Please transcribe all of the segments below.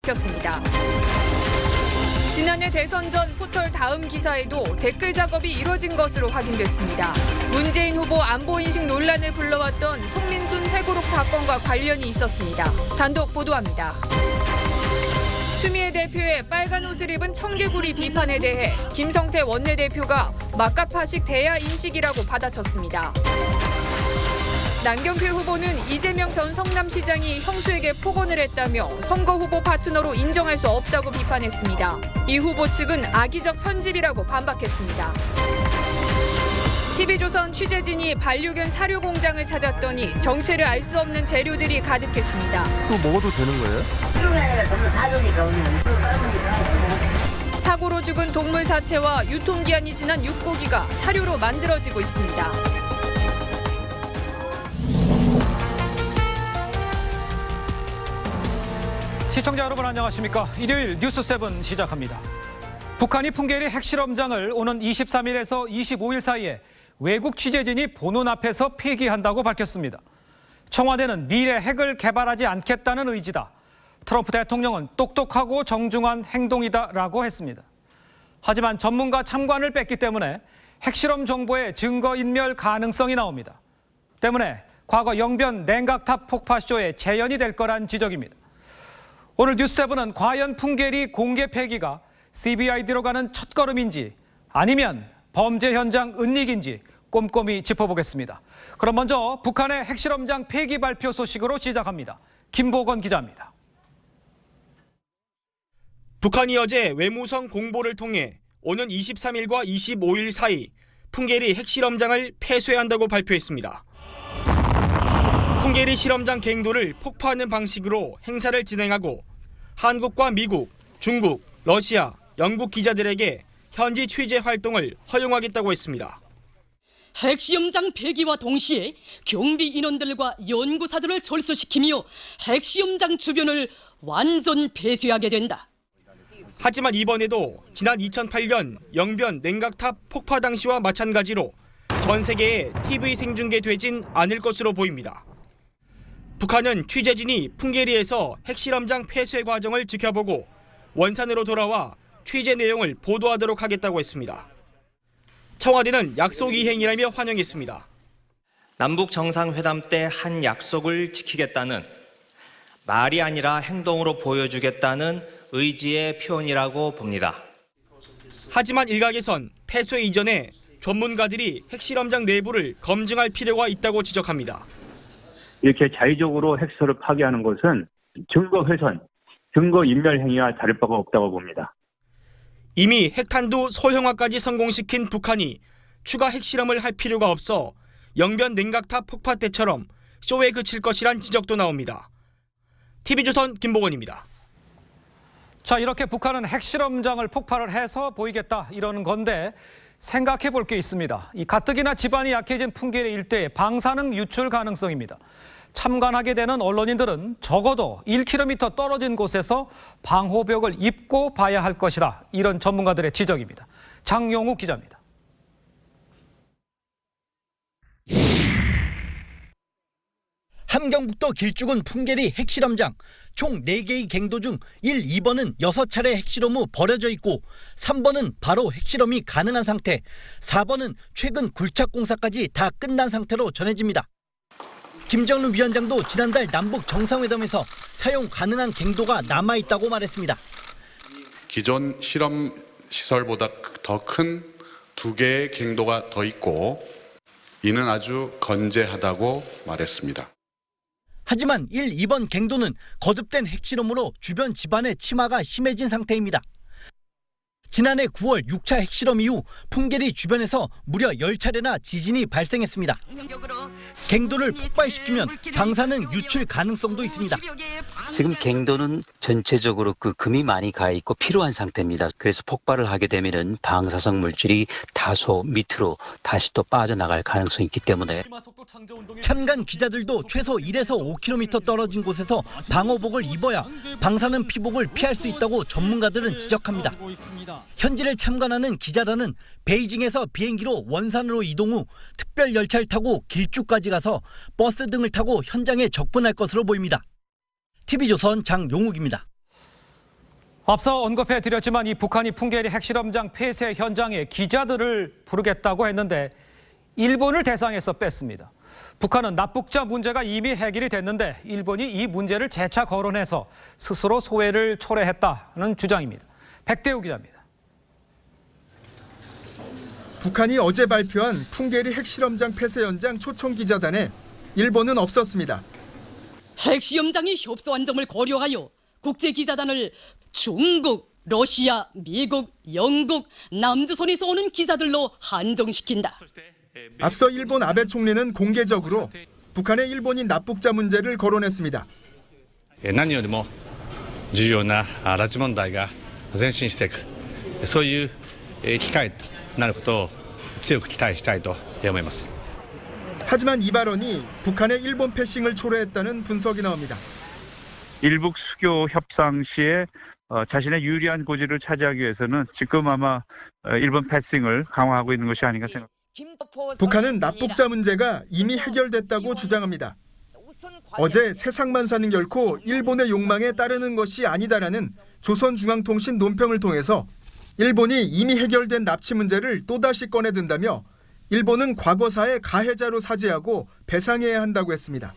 밝혔습니다. 지난해 대선 전 포털 다음 기사에도 댓글 작업이 이뤄진 것으로 확인됐습니다. 문재인 후보 안보인식 논란을 불러왔던 송민순 회고록 사건과 관련이 있었습니다. 단독 보도합니다. 추미애 대표의 빨간 옷을 입은 청개구리 비판에 대해 김성태 원내대표가 막가파식 대야 인식이라고 받아쳤습니다. 남경필 후보는 이재명 전 성남시장이 형수에게 폭언을 했다며 선거 후보 파트너로 인정할 수 없다고 비판했습니다. 이 후보 측은 악의적 편집이라고 반박했습니다. TV조선 취재진이 반려견 사료 공장을 찾았더니 정체를 알 수 없는 재료들이 가득했습니다. 또 먹어도 되는 거예요? 사고로 죽은 동물 사체와 유통기한이 지난 육고기가 사료로 만들어지고 있습니다. 시청자 여러분 안녕하십니까? 일요일 뉴스7 시작합니다. 북한이 풍계리 핵실험장을 오는 23일에서 25일 사이에 외국 취재진이 보는 앞에서 폐기한다고 밝혔습니다. 청와대는 미래 핵을 개발하지 않겠다는 의지다. 트럼프 대통령은 똑똑하고 정중한 행동이다라고 했습니다. 하지만 전문가 참관을 뺐기 때문에 핵실험 정보의 증거인멸 가능성이 나옵니다. 때문에 과거 영변 냉각탑 폭파쇼의 재현이 될 거란 지적입니다. 오늘 뉴스7은 과연 풍계리 공개 폐기가 CBID로 가는 첫걸음인지 아니면 범죄 현장 은닉인지 꼼꼼히 짚어보겠습니다. 그럼 먼저 북한의 핵실험장 폐기 발표 소식으로 시작합니다. 김보건 기자입니다. 북한이 어제 외무성 공보를 통해 오는 23일과 25일 사이 풍계리 핵실험장을 폐쇄한다고 발표했습니다. 풍계리 실험장 갱도를 폭파하는 방식으로 행사를 진행하고 한국과 미국, 중국, 러시아, 영국 기자들에게 현지 취재 활동을 허용하겠다고 했습니다. 핵시험장 폐기와 동시에 경비 인원들과 연구사들을 철수시키며 핵시험장 주변을 완전 폐쇄하게 된다. 하지만 이번에도 지난 2008년 영변 냉각탑 폭파 당시와 마찬가지로 전 세계에 TV 생중계되진 않을 것으로 보입니다. 북한은 취재진이 풍계리에서 핵실험장 폐쇄 과정을 지켜보고 원산으로 돌아와 취재 내용을 보도하도록 하겠다고 했습니다. 청와대는 약속 이행이라며 환영했습니다. 남북 정상회담 때 한 약속을 지키겠다는 말이 아니라 행동으로 보여주겠다는 의지의 표현이라고 봅니다. 하지만 일각에선 폐쇄 이전에 전문가들이 핵실험장 내부를 검증할 필요가 있다고 지적합니다. 이렇게 자의적으로 핵시설을 파괴하는 것은 증거 훼손, 증거 인멸 행위와 다를 바가 없다고 봅니다. 이미 핵탄두 소형화까지 성공시킨 북한이 추가 핵실험을 할 필요가 없어 영변 냉각탑 폭파 때처럼 쇼에 그칠 것이란 지적도 나옵니다. TV조선 김보건입니다. 자, 이렇게 북한은 핵실험장을 폭발을 해서 보이겠다 이러는 건데 생각해 볼 게 있습니다. 이 가뜩이나 지반이 약해진 풍계리 일대의 방사능 유출 가능성입니다. 참관하게 되는 언론인들은 적어도 1km 떨어진 곳에서 방호벽을 입고 봐야 할 것이다. 이런 전문가들의 지적입니다. 장용욱 기자입니다. 함경북도 길쭉은 풍계리 핵실험장 총 4개의 갱도 중 1, 2번은 6차례 핵실험 후 버려져 있고 3번은 바로 핵실험이 가능한 상태, 4번은 최근 굴착 공사까지 다 끝난 상태로 전해집니다. 김정은 위원장도 지난달 남북 정상회담에서 사용 가능한 갱도가 남아있다고 말했습니다. 기존 실험 시설보다 더 큰 2개의 갱도가 더 있고 이는 아주 건재하다고 말했습니다. 하지만 1, 2번 갱도는 거듭된 핵실험으로 주변 지반의 침하가 심해진 상태입니다. 지난해 9월 6차 핵실험 이후 풍계리 주변에서 무려 10차례나 지진이 발생했습니다. 갱도를 폭발시키면 방사능 유출 가능성도 있습니다. 지금 갱도는 전체적으로 금이 많이 가 있고 필요한 상태입니다. 그래서 폭발을 하게 되면은 방사성 물질이 다소 밑으로 다시 또 빠져나갈 가능성이 있기 때문에 참관 기자들도 최소 1에서 5km 떨어진 곳에서 방호복을 입어야 방사능 피복을 피할 수 있다고 전문가들은 지적합니다. 현지를 참관하는 기자단은 베이징에서 비행기로 원산으로 이동 후 특별 열차를 타고 길쭉까지 가서 버스 등을 타고 현장에 접근할 것으로 보입니다. TV조선 장용욱입니다. 앞서 언급해드렸지만 이 북한이 풍계리 핵실험장 폐쇄 현장에 기자들을 부르겠다고 했는데 일본을 대상에서 뺐습니다. 북한은 납북자 문제가 이미 해결이 됐는데 일본이 이 문제를 재차 거론해서 스스로 소외를 초래했다는 주장입니다. 백대우 기자입니다. 북한이 어제 발표한 풍계리 핵실험장 폐쇄 현장 초청 기자단에 일본은 없었습니다. 핵시험장이 협소한 점을 고려하여 국제기자단을 중국, 러시아, 미국, 영국, 남조선에서 오는 기자들로 한정시킨다. 앞서 일본 아베 총리는 공개적으로 북한의 일본인 납북자 문제를 거론했습니다. 何よりも重要な拉致問題が前進していく、そういう機会となることを強く期待したいと思います。 하지만 이 발언이 북한의 일본 패싱을 초래했다는 분석이 나옵니다. 일북 수교 협상 시에 자신의 유리한 고지를 차지하기 위해서는 지금 아마 일본 패싱을 강화하고 있는 것이 아닌가 생각합니다. 북한은 납북자 문제가 이미 해결됐다고 주장합니다. 어제 세상만 사는 결코 일본의 욕망에 따르는 것이 아니다라는 조선중앙통신 논평을 통해서 일본이 이미 해결된 납치 문제를 또다시 꺼내든다며 일본은 과거사의 가해자로 사죄하고 배상해야 한다고 했습니다.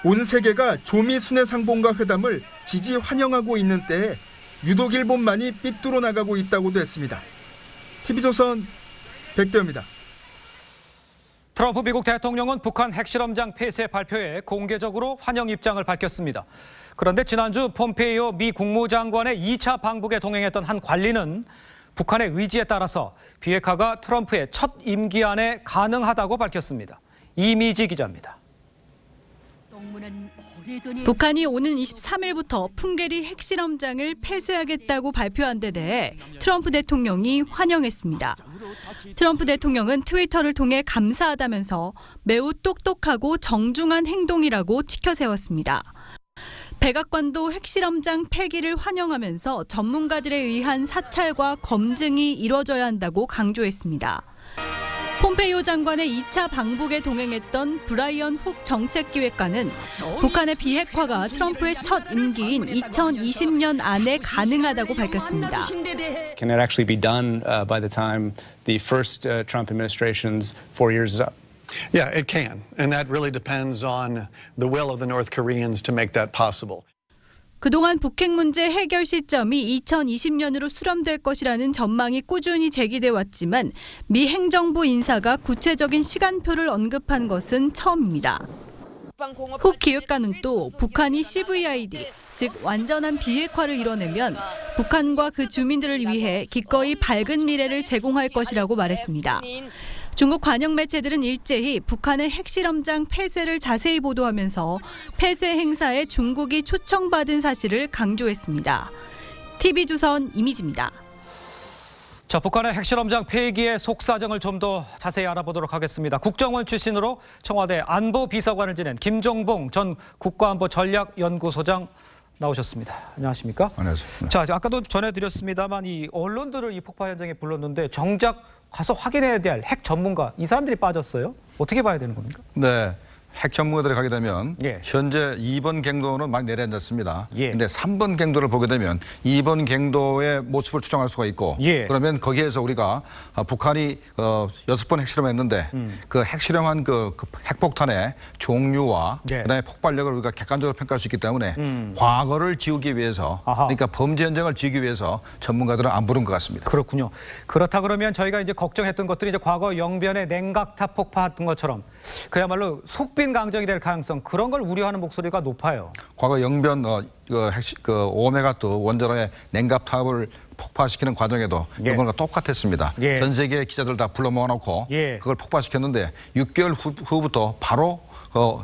온 세계가 조미 순회상봉과 회담을 지지 환영하고 있는 때에 유독 일본만이 삐뚤어 나가고 있다고도 했습니다. TV조선 백대호입니다. 트럼프 미국 대통령은 북한 핵실험장 폐쇄 발표에 공개적으로 환영 입장을 밝혔습니다. 그런데 지난주 폼페이오 미 국무장관의 2차 방북에 동행했던 한 관리는 북한의 의지에 따라서 비핵화가 트럼프의 첫 임기 안에 가능하다고 밝혔습니다. 이미지 기자입니다. 북한이 오는 23일부터 풍계리 핵실험장을 폐쇄하겠다고 발표한 데 대해 트럼프 대통령이 환영했습니다. 트럼프 대통령은 트위터를 통해 감사하다면서 매우 똑똑하고 정중한 행동이라고 치켜세웠습니다. 백악관도 핵실험장 폐기를 환영하면서 전문가들에 의한 사찰과 검증이 이뤄져야 한다고 강조했습니다. 폼페이오 장관의 2차 방북에 동행했던 브라이언 훅 정책기획관은 북한의 비핵화가 트럼프의 첫 임기인 2020년 안에 가능하다고 밝혔습니다. Can it actually be done by the time the first Trump administration's 4 years is up? Yeah, it can. And that really depends on the will of the North Koreans to make that possible. 그동안 북핵 문제 해결 시점이 2020년으로 수렴될 것이라는 전망이 꾸준히 제기돼 왔지만 미 행정부 인사가 구체적인 시간표를 언급한 것은 처음입니다. 훅 기획관은 또 북한이 CVID, 즉 완전한 비핵화를 이뤄내면 북한과 그 주민들을 위해 기꺼이 밝은 미래를 제공할 것이라고 말했습니다. 중국 관영 매체들은 일제히 북한의 핵실험장 폐쇄를 자세히 보도하면서 폐쇄 행사에 중국이 초청받은 사실을 강조했습니다. TV조선 이미지입니다. 자, 북한의 핵실험장 폐기의 속사정을 좀 더 자세히 알아보도록 하겠습니다. 국정원 출신으로 청와대 안보비서관을 지낸 김종봉 전 국가안보전략연구소장 나오셨습니다. 안녕하십니까? 안녕하세요. 자, 아까도 전해드렸습니다만 이 언론들을 이 폭파 현장에 불렀는데 정작 가서 확인해야 될 핵 전문가, 이 사람들이 빠졌어요? 어떻게 봐야 되는 겁니까? 네. 핵 전문가들이 가게 되면 현재 2번 갱도는 막 내려앉았습니다. 그런데 3번 갱도를 보게 되면 2번 갱도의 모습을 추정할 수가 있고 그러면 거기에서 우리가 북한이 6번 핵실험했는데 그 핵실험한 그 핵폭탄의 종류와 그다음에 폭발력을 우리가 객관적으로 평가할 수 있기 때문에 과거를 지우기 위해서 그러니까 범죄 현장을 지우기 위해서 전문가들은 안 부른 것 같습니다. 그렇군요. 그렇다 그러면 저희가 이제 걱정했던 것들이 이제 과거 영변의 냉각탑 폭파했던 것처럼 그야말로 속빈 강정이 될 가능성, 그런 걸 우려하는 목소리가 높아요. 과거 영변 오메가2 원자로의 냉각탑을 폭파시키는 과정에도 이번과 똑같았습니다. 전 세계 기자들 다 불러 모아놓고 그걸 폭파시켰는데 6개월 후부터 바로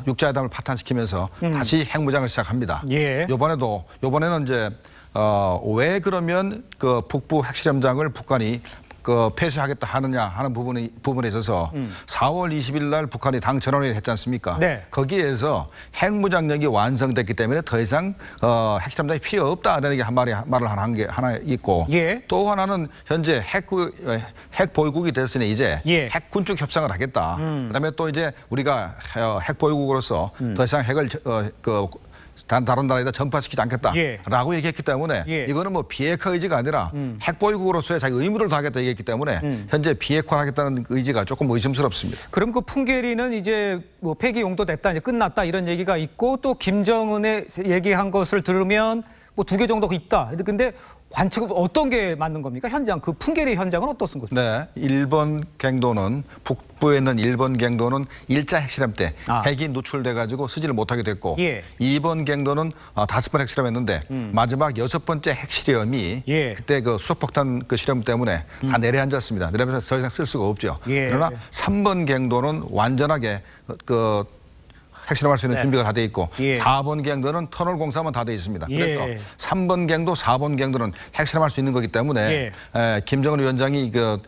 육자회담을 파탄시키면서 다시 핵무장을 시작합니다. 이번에는 이제 왜 그러면 그 북부 핵실험장을 북한이 폐쇄하겠다 하느냐 하는 부분에 있어서 4월 20일 날 북한이 당 전원회의를 했지 않습니까? 거기에서 핵무장력이 완성됐기 때문에 더 이상 핵실험장이 필요 없다라는 게 말을 하나 있고 또 하나는 현재 핵 보유국이 됐으니 이제 핵 군축 협상을 하겠다. 그다음에 또 이제 우리가 핵 보유국으로서 더 이상 핵을 다른 나라에다 전파시키지 않겠다라고 얘기했기 때문에 이거는 뭐 비핵화 의지가 아니라 핵보유국으로서의 자기 의무를 다하겠다 얘기했기 때문에 현재 비핵화하겠다는 의지가 조금 의심스럽습니다. 그럼 그 풍계리는 이제 뭐 폐기 용도됐다, 이제 끝났다 이런 얘기가 있고 또 김정은의 얘기한 것을 들으면 뭐 2개 정도 있다. 근데 관측은 어떤 게 맞는 겁니까? 현장, 그 풍계리 현장은 어떻습니까? 네, 일본 갱도는 북부에 있는 일본 갱도는 1차 핵실험 때 핵이 누출돼가지고 쓰지를 못하게 됐고 2번 갱도는 5번 핵실험했는데 마지막 6번째 핵실험이 그때 그 수소폭탄 그 실험 때문에 다 내려앉았습니다. 내려앉아서 더 이상 쓸 수가 없죠. 그러나 3번 갱도는 완전하게 그 핵실험할 수 있는 준비가 다 돼 있고 4번 갱도는 터널 공사만 다 돼 있습니다. 그래서 3번 갱도, 4번 갱도는 핵실험할 수 있는 거기 때문에 김정은 위원장이 이걸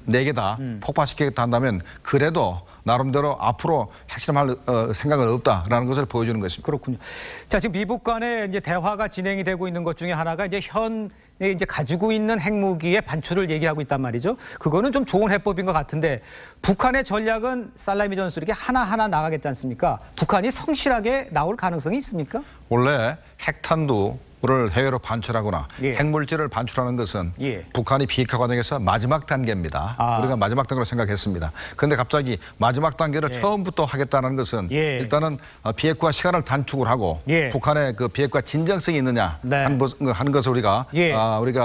4개 다 폭파시키겠다 한다면 그래도 나름대로 앞으로 핵실험할 생각은 없다라는 것을 보여주는 것입니다. 그렇군요. 자, 지금 미국 간에 이제 대화가 진행이 되고 있는 것 중에 하나가 이제 이제 가지고 있는 핵무기의 반출을 얘기하고 있단 말이죠. 그거는 좀 좋은 해법인 것 같은데 북한의 전략은 살라미 전술에게 하나하나 나가겠지 않습니까? 북한이 성실하게 나올 가능성이 있습니까? 원래 핵탄두를 해외로 반출하거나 핵물질을 반출하는 것은 북한이 비핵화 과정에서 마지막 단계입니다. 우리가 마지막 단계로 생각했습니다. 그런데 갑자기 마지막 단계를 처음부터 하겠다는 것은 일단은 비핵화 시간을 단축을 하고 북한의 그 비핵화 진정성이 있느냐 하는 것을 우리가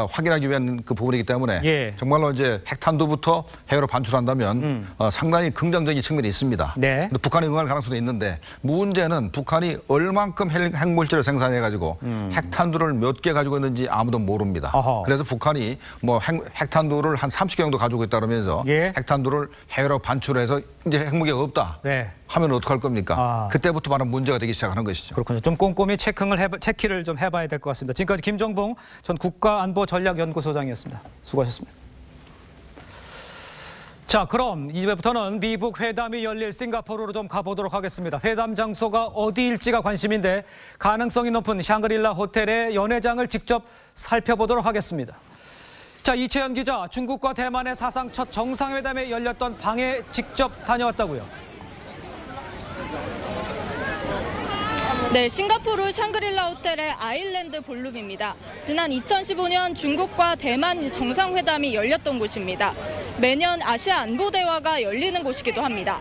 확인하기 위한 그 부분이기 때문에 정말로 이제 핵탄두부터 해외로 반출한다면 상당히 긍정적인 측면이 있습니다. 근데 북한이 응할 가능성도 있는데 문제는 북한이 얼만큼 핵물질을 생산해가지고 핵탄두를 몇 개 가지고 있는지 아무도 모릅니다. 그래서 북한이 뭐 핵탄두를 한 30개 정도 가지고 있다 그러면서 핵탄두를 해외로 반출해서 이제 핵무기가 없다 하면 어떡할 겁니까? 그때부터 바로 문제가 되기 시작하는 것이죠. 그렇군요. 좀 꼼꼼히 체크를 좀 해봐야 될 것 같습니다. 지금까지 김정봉 전 국가안보전략연구소장이었습니다. 수고하셨습니다. 자, 그럼 이제부터는 미북 회담이 열릴 싱가포르로 좀 가보도록 하겠습니다. 회담 장소가 어디일지가 관심인데 가능성이 높은 샹그릴라 호텔의 연회장을 직접 살펴보도록 하겠습니다. 자, 이채연 기자, 중국과 대만의 사상 첫 정상회담에 열렸던 방에 직접 다녀왔다고요. 네, 싱가포르 샹그릴라 호텔의 아일랜드 볼룸입니다. 지난 2015년 중국과 대만 정상회담이 열렸던 곳입니다. 매년 아시아 안보대화가 열리는 곳이기도 합니다.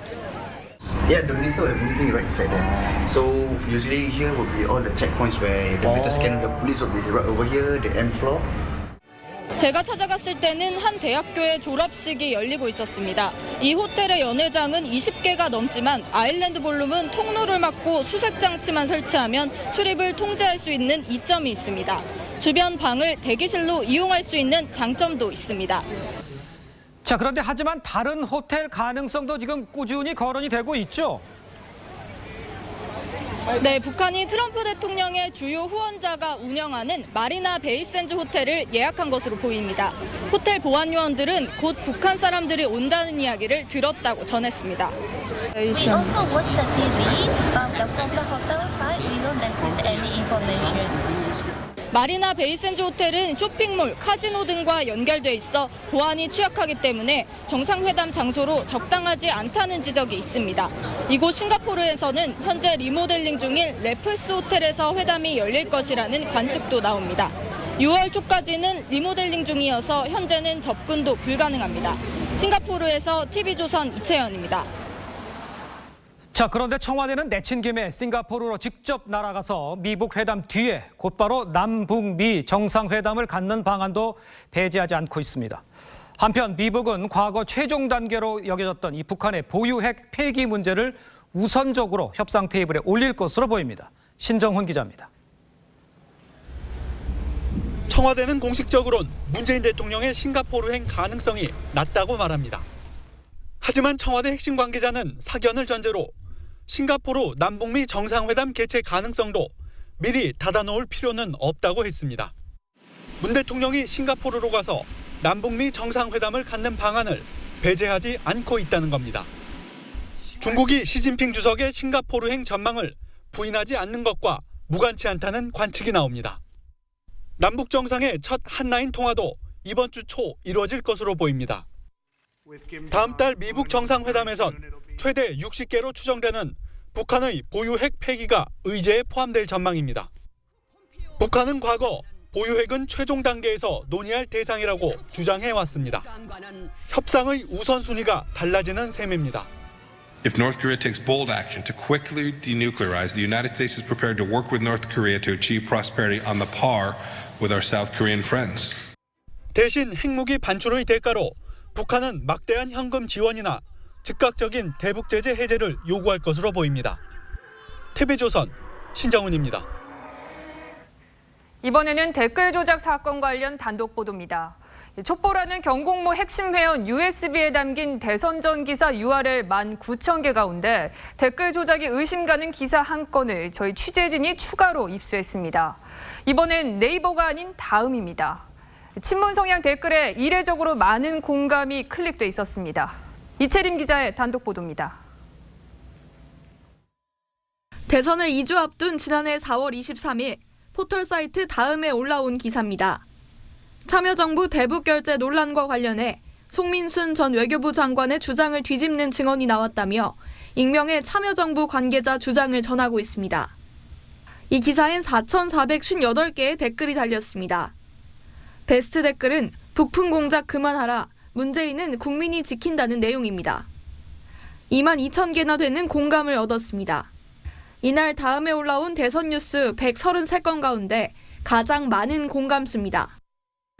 Yeah, the minister will have meeting right inside there. So usually here will be all the checkpoints where the meter scanner, the police will be right over here, the M floor. 제가 찾아갔을 때는 한 대학교의 졸업식이 열리고 있었습니다. 이 호텔의 연회장은 20개가 넘지만 아일랜드 볼룸은 통로를 막고 수색 장치만 설치하면 출입을 통제할 수 있는 이점이 있습니다. 주변 방을 대기실로 이용할 수 있는 장점도 있습니다. 자, 그런데 하지만 다른 호텔 가능성도 지금 꾸준히 거론이 되고 있죠. 네, 북한이 트럼프 대통령의 주요 후원자가 운영하는 마리나 베이샌즈 호텔을 예약한 것으로 보입니다. 호텔 보안 요원들은 곧 북한 사람들이 온다는 이야기를 들었다고 전했습니다. We also watch the TV, but from the hotel side, we don't receive any information. 마리나 베이샌즈 호텔은 쇼핑몰, 카지노 등과 연결돼 있어 보안이 취약하기 때문에 정상회담 장소로 적당하지 않다는 지적이 있습니다. 이곳 싱가포르에서는 현재 리모델링 중인 레플스 호텔에서 회담이 열릴 것이라는 관측도 나옵니다. 6월 초까지는 리모델링 중이어서 현재는 접근도 불가능합니다. 싱가포르에서 TV조선 이채연입니다. 자, 그런데 청와대는 내친 김에 싱가포르로 직접 날아가서 미북 회담 뒤에 곧바로 남북미 정상회담을 갖는 방안도 배제하지 않고 있습니다. 한편 미북은 과거 최종 단계로 여겨졌던 이 북한의 보유핵 폐기 문제를 우선적으로 협상 테이블에 올릴 것으로 보입니다. 신정훈 기자입니다. 청와대는 공식적으로는 문재인 대통령의 싱가포르행 가능성이 낮다고 말합니다. 하지만 청와대 핵심 관계자는 사견을 전제로 싱가포르 남북미 정상회담 개최 가능성도 미리 닫아놓을 필요는 없다고 했습니다. 문 대통령이 싱가포르로 가서 남북미 정상회담을 갖는 방안을 배제하지 않고 있다는 겁니다. 중국이 시진핑 주석의 싱가포르행 전망을 부인하지 않는 것과 무관치 않다는 관측이 나옵니다. 남북 정상의 첫 한라인 통화도 이번 주 초 이루어질 것으로 보입니다. 다음 달 미북 정상회담에선 최대 60개로 추정되는 북한의 보유 핵 폐기가 의제에 포함될 전망입니다. 북한은 과거 보유 핵은 최종 단계에서 논의할 대상이라고 주장해왔습니다. 협상의 우선순위가 달라지는 셈입니다. If North Korea takes bold action to quickly denuclearize, the United States is prepared to work with North Korea to achieve prosperity on the par with our South Korean friends. 대신 핵무기 반출의 대가로 북한은 막대한 현금 지원이나 즉각적인 대북 제재 해제를 요구할 것으로 보입니다. TV조선 신정훈입니다. 이번에는 댓글 조작 사건 관련 단독 보도입니다. 촛보라는 경공모 핵심 회원 USB에 담긴 대선 전 기사 URL 19,000개 가운데 댓글 조작이 의심 가는 기사 한 건을 저희 취재진이 추가로 입수했습니다. 이번엔 네이버가 아닌 다음입니다. 친문 성향 댓글에 이례적으로 많은 공감이 클릭돼 있었습니다. 이채림 기자의 단독 보도입니다. 대선을 2주 앞둔 지난해 4월 23일 포털 사이트 다음에 올라온 기사입니다. 참여정부 대북 결제 논란과 관련해 송민순 전 외교부 장관의 주장을 뒤집는 증언이 나왔다며 익명의 참여정부 관계자 주장을 전하고 있습니다. 이 기사엔 4,458개의 댓글이 달렸습니다. 베스트 댓글은 북풍 공작 그만하라, 문재인은 국민이 지킨다는 내용입니다. 22,000개나 되는 공감을 얻었습니다. 이날 다음에 올라온 대선 뉴스 133건 가운데 가장 많은 공감수입니다.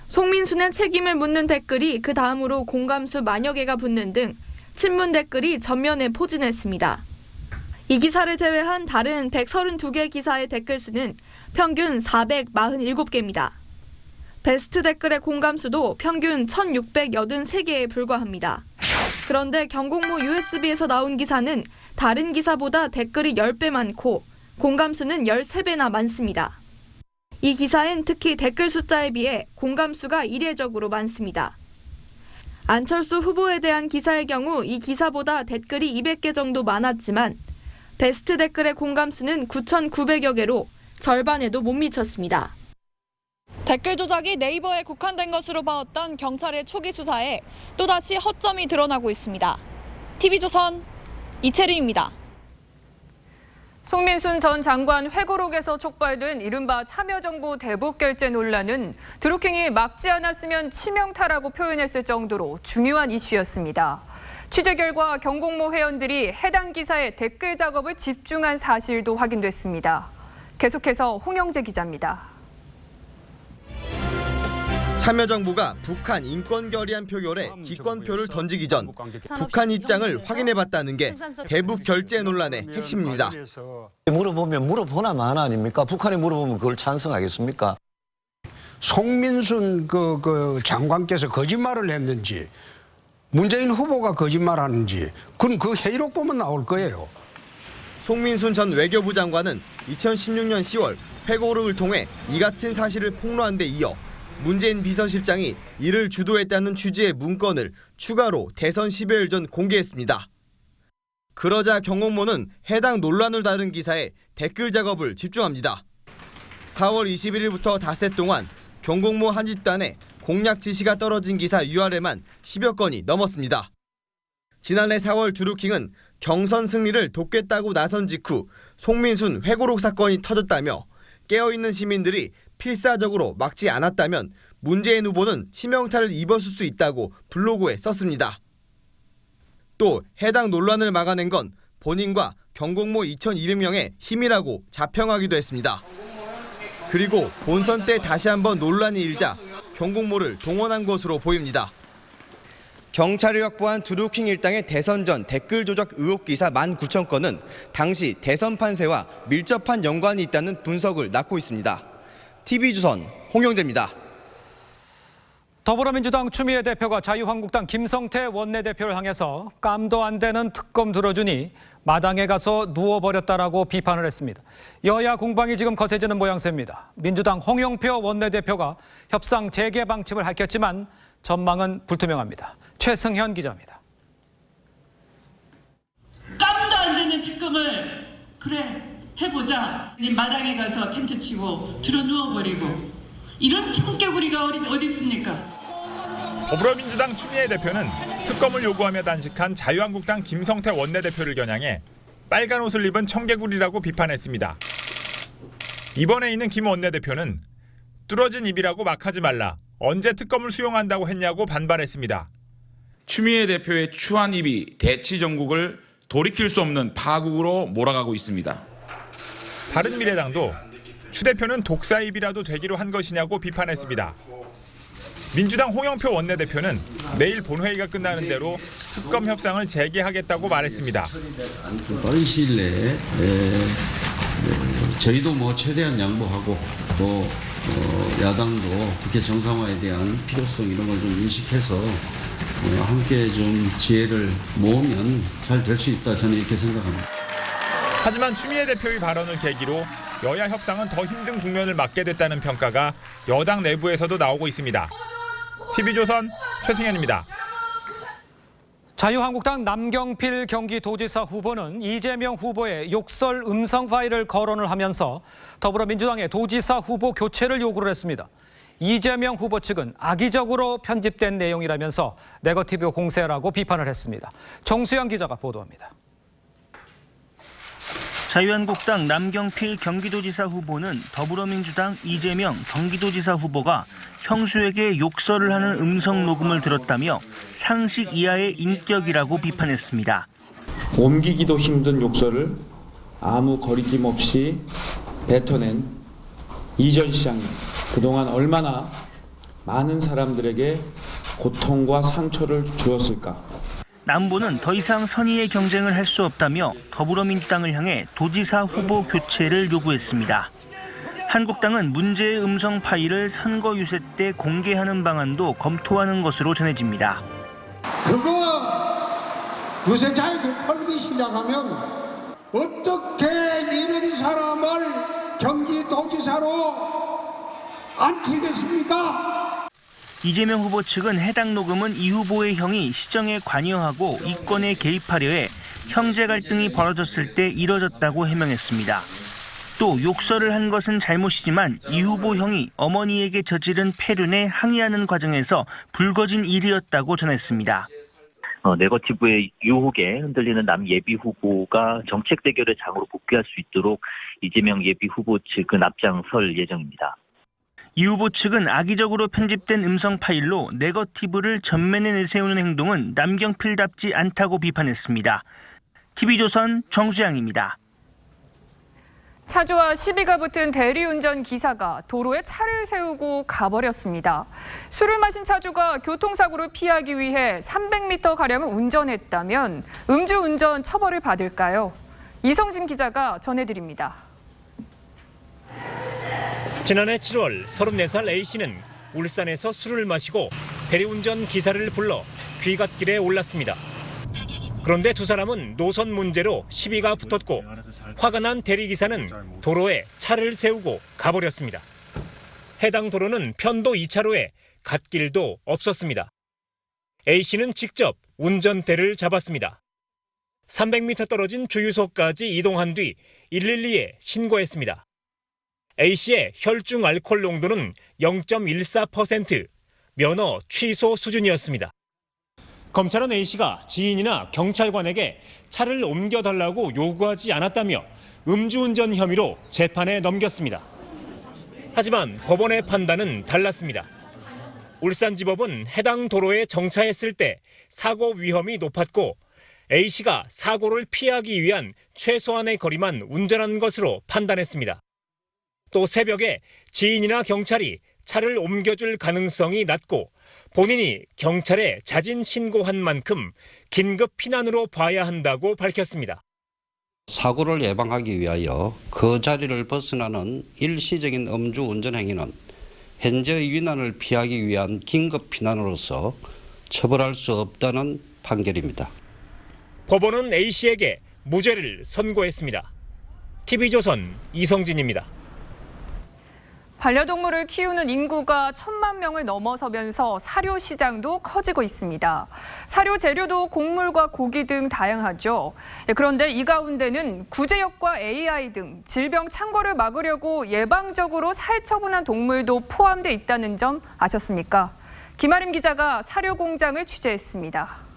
송민순의 책임을 묻는 댓글이 그 다음으로 공감수 만여 개가 붙는 등 친문 댓글이 전면에 포진했습니다. 이 기사를 제외한 다른 132개 기사의 댓글 수는 평균 447개입니다. 베스트 댓글의 공감수도 평균 1,683개에 불과합니다. 그런데 경공모 USB에서 나온 기사는 다른 기사보다 댓글이 10배 많고 공감수는 13배나 많습니다. 이 기사엔 특히 댓글 숫자에 비해 공감수가 이례적으로 많습니다. 안철수 후보에 대한 기사의 경우 이 기사보다 댓글이 200개 정도 많았지만 베스트 댓글의 공감수는 9,900여 개로 절반에도 못 미쳤습니다. 댓글 조작이 네이버에 국한된 것으로 봐왔던 경찰의 초기 수사에 또다시 허점이 드러나고 있습니다. TV조선 이채림입니다. 송민순 전 장관 회고록에서 촉발된 이른바 참여정부 대북결제 논란은 드루킹이 막지 않았으면 치명타라고 표현했을 정도로 중요한 이슈였습니다. 취재 결과 경공모 회원들이 해당 기사에 댓글 작업을 집중한 사실도 확인됐습니다. 계속해서 홍영재 기자입니다. 참여정부가 북한 인권 결의안 표결에 기권표를 던지기 전 북한 입장을 확인해봤다는 게 대북 결제 논란의 핵심입니다. 물어보면 물어보나 마나 아닙니까? 북한이 물어보면 그걸 찬성하겠습니까? 송민순 그 장관께서 거짓말을 했는지 문재인 후보가 거짓말하는지 그건 그 회의록 보면 나올 거예요. 송민순 전 외교부 장관은 2016년 10월 회고록을 통해 이 같은 사실을 폭로한 데 이어 문재인 비서실장이 이를 주도했다는 취지의 문건을 추가로 대선 10여일 전 공개했습니다. 그러자 경공모는 해당 논란을 다룬 기사에 댓글 작업을 집중합니다. 4월 21일부터 닷새 동안 경공모 한 집단에 공약 지시가 떨어진 기사 URL만 10여 건이 넘었습니다. 지난해 4월 드루킹은 경선 승리를 돕겠다고 나선 직후 송민순 회고록 사건이 터졌다며 깨어있는 시민들이 필사적으로 막지 않았다면 문재인 후보는 치명타를 입었을 수 있다고 블로그에 썼습니다. 또 해당 논란을 막아낸 건 본인과 경공모 2,200명의 힘이라고 자평하기도 했습니다. 그리고 본선 때 다시 한번 논란이 일자 경공모를 동원한 것으로 보입니다. 경찰이 확보한 드루킹 일당의 대선 전 댓글 조작 의혹 기사 19,000건은 당시 대선 판세와 밀접한 연관이 있다는 분석을 낳고 있습니다. TV조선 홍영재입니다. 더불어민주당 추미애 대표가 자유한국당 김성태 원내대표를 향해서 깜도 안 되는 특검 들어주니 마당에 가서 누워버렸다라고 비판을 했습니다. 여야 공방이 지금 거세지는 모양새입니다. 민주당 홍영표 원내대표가 협상 재개 방침을 밝혔지만 전망은 불투명합니다. 최승현 기자입니다. 깜도 안 되는 특검을 그래 해보자. 마당에 가서 텐트 치고 들어 누워버리고 이런 청개구리가 어디 있습니까? 더불어민주당 추미애 대표는 특검을 요구하며 단식한 자유한국당 김성태 원내대표를 겨냥해 빨간 옷을 입은 청개구리라고 비판했습니다. 이번에 있는 김 원내대표는 뚫어진 입이라고 막 하지 말라. 언제 특검을 수용한다고 했냐고 반발했습니다. 추미애 대표의 추한 입이 대치 정국을 돌이킬 수 없는 파국으로 몰아가고 있습니다. 바른미래당도 추 대표는 독사입이라도 되기로 한 것이냐고 비판했습니다. 민주당 홍영표 원내대표는 내일 본회의가 끝나는 대로 특검 협상을 재개하겠다고 말했습니다. 빠른 시일 내에 저희도 최대한 양보하고 또 야당도 국회 정상화에 대한 필요성 이런 걸 좀 인식해서 함께 좀 지혜를 모으면 잘 될 수 있다 저는 이렇게 생각합니다. 하지만 추미애 대표의 발언을 계기로 여야 협상은 더 힘든 국면을 맞게 됐다는 평가가 여당 내부에서도 나오고 있습니다. TV조선 최승현입니다. 자유한국당 남경필 경기도지사 후보는 이재명 후보의 욕설 음성 파일을 거론을 하면서 더불어민주당의 도지사 후보 교체를 요구를 했습니다. 이재명 후보 측은 악의적으로 편집된 내용이라면서 네거티브 공세라고 비판을 했습니다. 정수영 기자가 보도합니다. 자유한국당 남경필 경기도지사 후보는 더불어민주당 이재명 경기도지사 후보가 형수에게 욕설을 하는 음성 녹음을 들었다며 상식 이하의 인격이라고 비판했습니다. 옮기기도 힘든 욕설을 아무 거리낌 없이 뱉어낸 이 전 시장이 그동안 얼마나 많은 사람들에게 고통과 상처를 주었을까. 남부는 더 이상 선의의 경쟁을 할 수 없다며 더불어민주당을 향해 도지사 후보 교체를 요구했습니다. 한국당은 문제의 음성 파일을 선거 유세 때 공개하는 방안도 검토하는 것으로 전해집니다. 그거 유세차에서 털기 시작하면 어떻게 이런 사람을 경기도지사로 앉히겠습니까? 이재명 후보 측은 해당 녹음은 이 후보의 형이 시정에 관여하고 이권에 개입하려 해 형제 갈등이 벌어졌을 때 이뤄졌다고 해명했습니다. 또 욕설을 한 것은 잘못이지만 이 후보 형이 어머니에게 저지른 폐륜에 항의하는 과정에서 불거진 일이었다고 전했습니다. 네거티브의 유혹에 흔들리는 남 예비 후보가 정책 대결의 장으로 복귀할 수 있도록 이재명 예비 후보 측은 앞장설 예정입니다. 이 후보 측은 악의적으로 편집된 음성 파일로 네거티브를 전면에 내세우는 행동은 남경필답지 않다고 비판했습니다. TV조선 정수양입니다. 차주와 시비가 붙은 대리운전 기사가 도로에 차를 세우고 가버렸습니다. 술을 마신 차주가 교통사고를 피하기 위해 300m가량을 운전했다면 음주운전 처벌을 받을까요? 이성진 기자가 전해드립니다. 지난해 7월 34살 A씨는 울산에서 술을 마시고 대리운전 기사를 불러 귀갓길에 올랐습니다. 그런데 두 사람은 노선 문제로 시비가 붙었고 화가 난 대리기사는 도로에 차를 세우고 가버렸습니다. 해당 도로는 편도 2차로에 갓길도 없었습니다. A씨는 직접 운전대를 잡았습니다. 300m 떨어진 주유소까지 이동한 뒤 112에 신고했습니다. A씨의 혈중 알코올 농도는 0.14%, 면허 취소 수준이었습니다. 검찰은 A씨가 지인이나 경찰관에게 차를 옮겨달라고 요구하지 않았다며 음주운전 혐의로 재판에 넘겼습니다. 하지만 법원의 판단은 달랐습니다. 울산지법은 해당 도로에 정차했을 때 사고 위험이 높았고 A씨가 사고를 피하기 위한 최소한의 거리만 운전한 것으로 판단했습니다. 또 새벽에 지인이나 경찰이 차를 옮겨줄 가능성이 낮고 본인이 경찰에 자진 신고한 만큼 긴급 피난으로 봐야 한다고 밝혔습니다. 사고를 예방하기 위하여 그 자리를 벗어나는 일시적인 음주운전 행위는 현재의 위난을 피하기 위한 긴급 피난으로서 처벌할 수 없다는 판결입니다. 법원은 A씨에게 무죄를 선고했습니다. TV조선 이성진입니다. 반려동물을 키우는 인구가 1,000만 명을 넘어서면서 사료 시장도 커지고 있습니다. 사료 재료도 곡물과 고기 등 다양하죠. 그런데 이 가운데는 구제역과 AI 등 질병 창궐을 막으려고 예방적으로 살처분한 동물도 포함돼 있다는 점 아셨습니까? 김아림 기자가 사료 공장을 취재했습니다.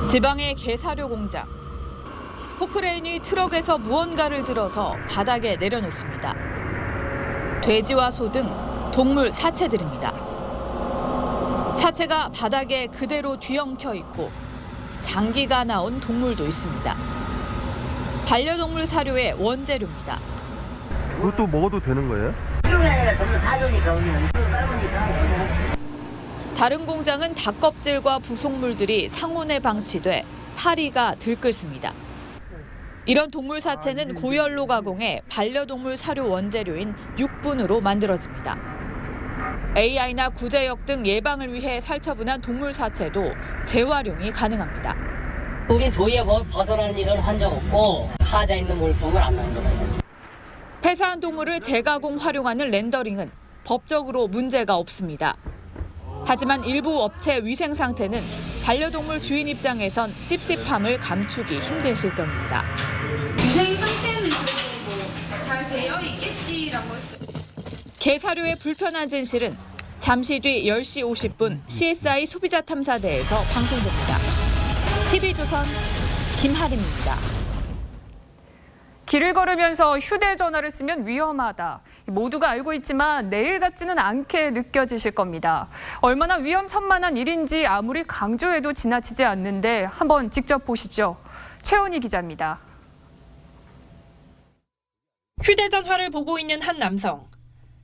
지방의 게사료 공장. 포크레인이 트럭에서 무언가를 들어서 바닥에 내려놓습니다. 돼지와 소 등 동물 사체들입니다. 사체가 바닥에 그대로 뒤엉켜 있고 장기가 나온 동물도 있습니다. 반려동물 사료의 원재료입니다. 이것도 먹어도 되는 거예요? 다른 공장은 닭껍질과 부속물들이 상온에 방치돼 파리가 들끓습니다. 이런 동물 사체는 고열로 가공해 반려동물 사료 원재료인 육분으로 만들어집니다. AI나 구제역 등 예방을 위해 살처분한 동물 사체도 재활용이 가능합니다. 우린 도의에 벗어난 일은 한 적 없고 하자 있는 물품을 안 넣는 거예요. 폐사한 동물을 재가공 활용하는 렌더링은 법적으로 문제가 없습니다. 하지만 일부 업체 위생 상태는 반려동물 주인 입장에선 찝찝함을 감추기 힘든 실정입니다. 위생 상태는 잘 되어 있겠지라고 했어요. 게사료의 불편한 진실은 잠시 뒤 10시 50분 CSI 소비자 탐사대에서 방송됩니다. TV조선 김하림입니다. 길을 걸으면서 휴대전화를 쓰면 위험하다. 모두가 알고 있지만 내일 같지는 않게 느껴지실 겁니다. 얼마나 위험천만한 일인지 아무리 강조해도 지나치지 않는데 한번 직접 보시죠. 최원희 기자입니다. 휴대전화를 보고 있는 한 남성.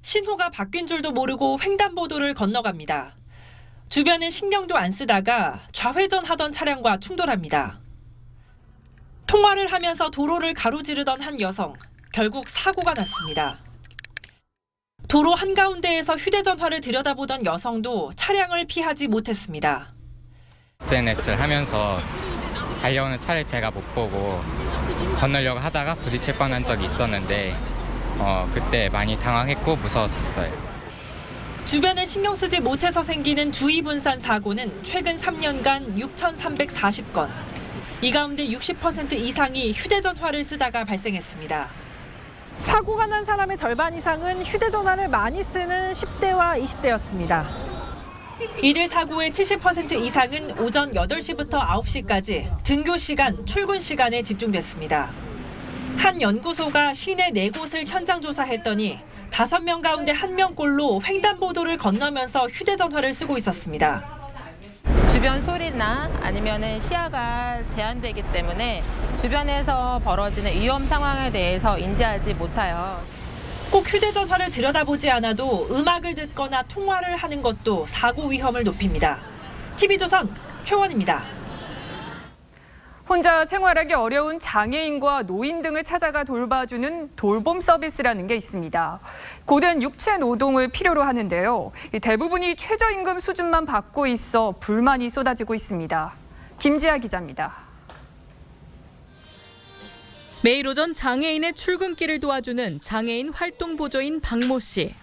신호가 바뀐 줄도 모르고 횡단보도를 건너갑니다. 주변은 신경도 안 쓰다가 좌회전하던 차량과 충돌합니다. 통화를 하면서 도로를 가로지르던 한 여성, 결국 사고가 났습니다. 도로 한가운데에서 휴대전화를 들여다보던 여성도 차량을 피하지 못했습니다. SNS를 하면서 달려오는 차를 제가 못 보고 건너려고 하다가 부딪힐 뻔한 적이 있었는데 그때 많이 당황했고 무서웠었어요. 주변을 신경 쓰지 못해서 생기는 주의분산 사고는 최근 3년간 6,340건. 이 가운데 60% 이상이 휴대전화를 쓰다가 발생했습니다. 사고가 난 사람의 절반 이상은 휴대전화를 많이 쓰는 10대와 20대였습니다. 이들 사고의 70% 이상은 오전 8시부터 9시까지 등교 시간, 출근 시간에 집중됐습니다. 한 연구소가 시내 4곳을 현장 조사했더니 5명 가운데 1명꼴로 횡단보도를 건너면서 휴대전화를 쓰고 있었습니다. 주변 소리나 아니면은 시야가 제한되기 때문에 주변에서 벌어지는 위험 상황에 대해서 인지하지 못해요. 꼭 휴대전화를 들여다보지 않아도 음악을 듣거나 통화를 하는 것도 사고 위험을 높입니다. TV조선 최원입니다. 혼자 생활하기 어려운 장애인과 노인 등을 찾아가 돌봐주는 돌봄 서비스라는 게 있습니다. 고된 육체 노동을 필요로 하는데요. 대부분이 최저임금 수준만 받고 있어 불만이 쏟아지고 있습니다. 김지아 기자입니다. 매일 오전 장애인의 출근길을 도와주는 장애인 활동보조인 박모 씨.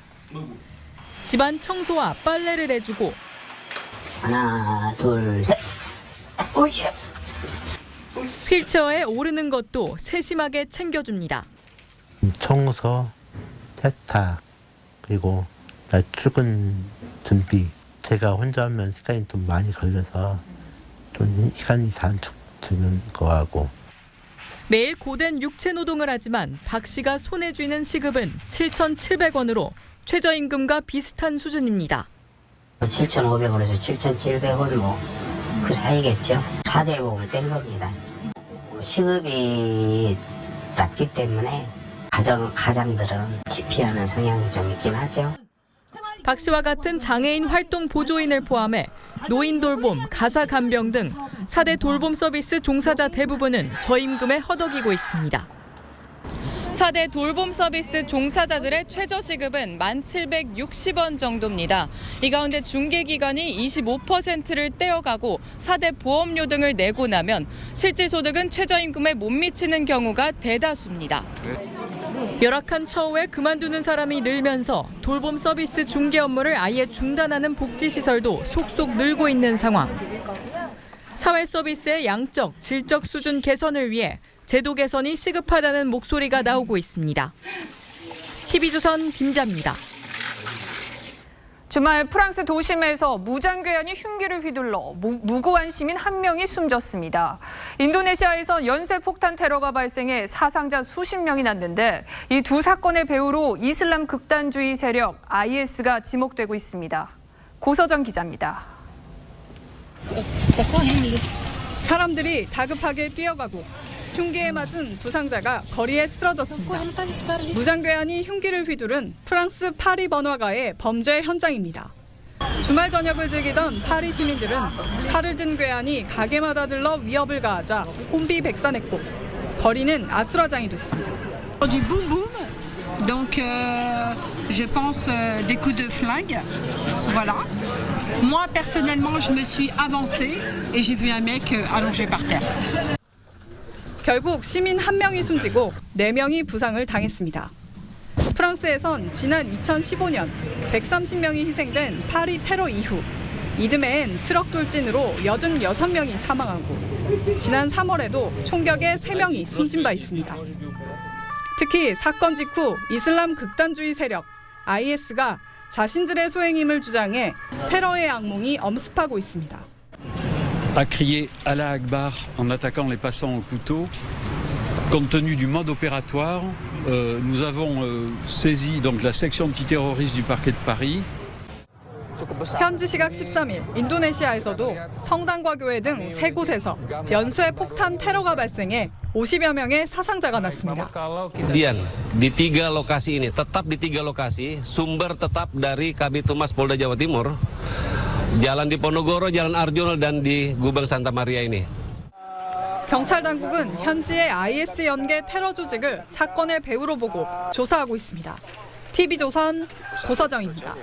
집안 청소와 빨래를 해주고 하나, 둘, 셋. 오이씨. 휠체어에 오르는 것도 세심하게 챙겨줍니다. 청소, 세탁, 그리고 출근 준비. 제가 혼자 하면 시간이 좀 많이 걸려서 좀 시간이 단축 되는 거 같고. 매일 고된 육체 노동을 하지만 박 씨가 손에 쥐는 시급은 7,700원으로 최저임금과 비슷한 수준입니다. 7,500원에서 7,700원 그 사이겠죠. 4대 목을 뗀 겁니다. 시급이 낮기 때문에 가장들은 기피하는 성향이 좀 있긴 하죠. 박 씨와 같은 장애인 활동 보조인을 포함해 노인 돌봄, 가사 간병 등 4대 돌봄 서비스 종사자 대부분은 저임금에 허덕이고 있습니다. 4대 돌봄 서비스 종사자들의 최저시급은 1,760원 정도입니다. 이 가운데 중개기관이 25%를 떼어가고 4대 보험료 등을 내고 나면 실질 소득은 최저임금에 못 미치는 경우가 대다수입니다. 열악한 처우에 그만두는 사람이 늘면서 돌봄 서비스 중개 업무를 아예 중단하는 복지시설도 속속 늘고 있는 상황. 사회 서비스의 양적, 질적 수준 개선을 위해 제도 개선이 시급하다는 목소리가 나오고 있습니다. TV조선 김자입니다. 주말 프랑스 도심에서 무장괴한이 흉기를 휘둘러 무고한 시민 한 명이 숨졌습니다. 인도네시아에서 연쇄 폭탄 테러가 발생해 사상자 수십 명이 났는데 이 두 사건의 배후로 이슬람 극단주의 세력 IS가 지목되고 있습니다. 고서정 기자입니다. 사람들이 다급하게 뛰어가고 흉기에 맞은 부상자가 거리에 쓰러졌습니다. 무장괴한이 흉기를 휘두른 프랑스 파리 번화가의 범죄 현장입니다. 주말 저녁을 즐기던 파리 시민들은 칼을 든 괴한이 가게마다 들러 위협을 가하자 혼비백산했고 거리는 아수라장이 됐습니다. Donc, je pense des coups de flingue. Voilà. Moi, personnellement, je me suis avancée et j'ai vu un mec allongé par terre. 결국 시민 한 명이 숨지고 4명이 부상을 당했습니다. 프랑스에선 지난 2015년 130명이 희생된 파리 테러 이후 이듬해엔 트럭 돌진으로 86명이 사망하고 지난 3월에도 총격에 3명이 숨진 바 있습니다. 특히 사건 직후 이슬람 극단주의 세력 IS가 자신들의 소행임을 주장해 테러의 악몽이 엄습하고 있습니다. A crié Allah Akbar en attaquant les passants au couteau. Compte tenu du mode opératoire, nous avons saisi donc la section antiterroriste du parquet de Paris. 현지 시각 13일 인도네시아에서도 성당과 교회 등 3곳에서 연쇄 폭탄 테러가 발생해 50여 명의 사상자가 났습니다. Kemudian di 3 lokasi ini, tetap di 3 lokasi, sumber tetap dari Kabid Humas Polda Jawa Timur, Jalan Diponegoro, Jalan Arjuna dan di Gubeng Santa Maria ini. 경찰 당국은 현지의 IS 연계 테러 조직을 사건의 배후로 보고 조사하고 있습니다. TV조선 고서정입니다.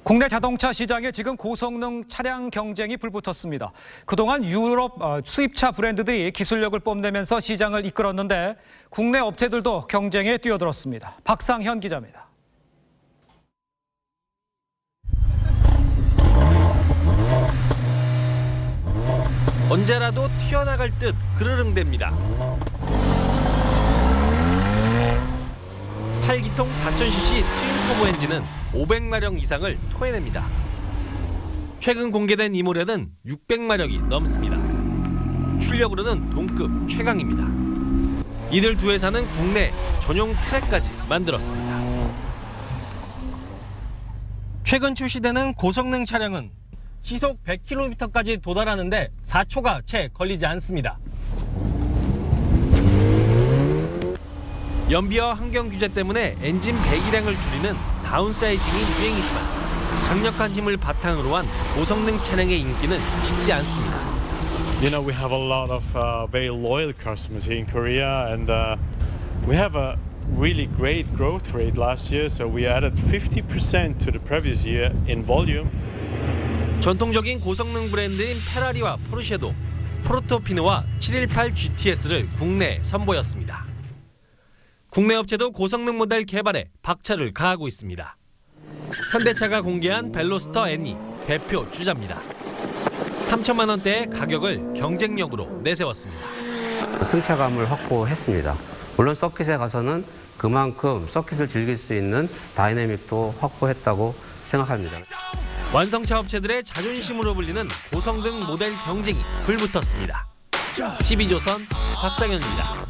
국내 자동차 시장에 지금 고성능 차량 경쟁이 불붙었습니다. 그동안 유럽 수입차 브랜드들이 기술력을 뽐내면서 시장을 이끌었는데 국내 업체들도 경쟁에 뛰어들었습니다. 박상현 기자입니다. 언제라도 튀어나갈 듯 그르릉댑니다. 8기통 4000cc 트윈 터보 엔진은 500마력 이상을 토해냅니다. 최근 공개된 이 모델은 600마력이 넘습니다. 출력으로는 동급 최강입니다. 이들 두 회사는 국내 전용 트랙까지 만들었습니다. 최근 출시되는 고성능 차량은 시속 100km까지 도달하는데 4초가 채 걸리지 않습니다. 연비와 환경 규제 때문에 엔진 배기량을 줄이는 다운사이징이 유행이지만 강력한 힘을 바탕으로 한 고성능 차량의 인기는 쉽지 않습니다. You know, we have a lot of very loyal customers here in Korea, and we have a really great growth rate last year. So we added 50% to the previous year in volume. 전통적인 고성능 브랜드인 페라리와 포르쉐도 포르토피노와 718 GTS를 국내에 선보였습니다. 국내 업체도 고성능 모델 개발에 박차를 가하고 있습니다. 현대차가 공개한 벨로스터 N이 대표 주자입니다. 3천만 원대의 가격을 경쟁력으로 내세웠습니다. 승차감을 확보했습니다. 물론 서킷에 가서는 그만큼 서킷을 즐길 수 있는 다이내믹도 확보했다고 생각합니다. 완성차 업체들의 자존심으로 불리는 고성능 모델 경쟁이 불붙었습니다. TV조선 박상현입니다.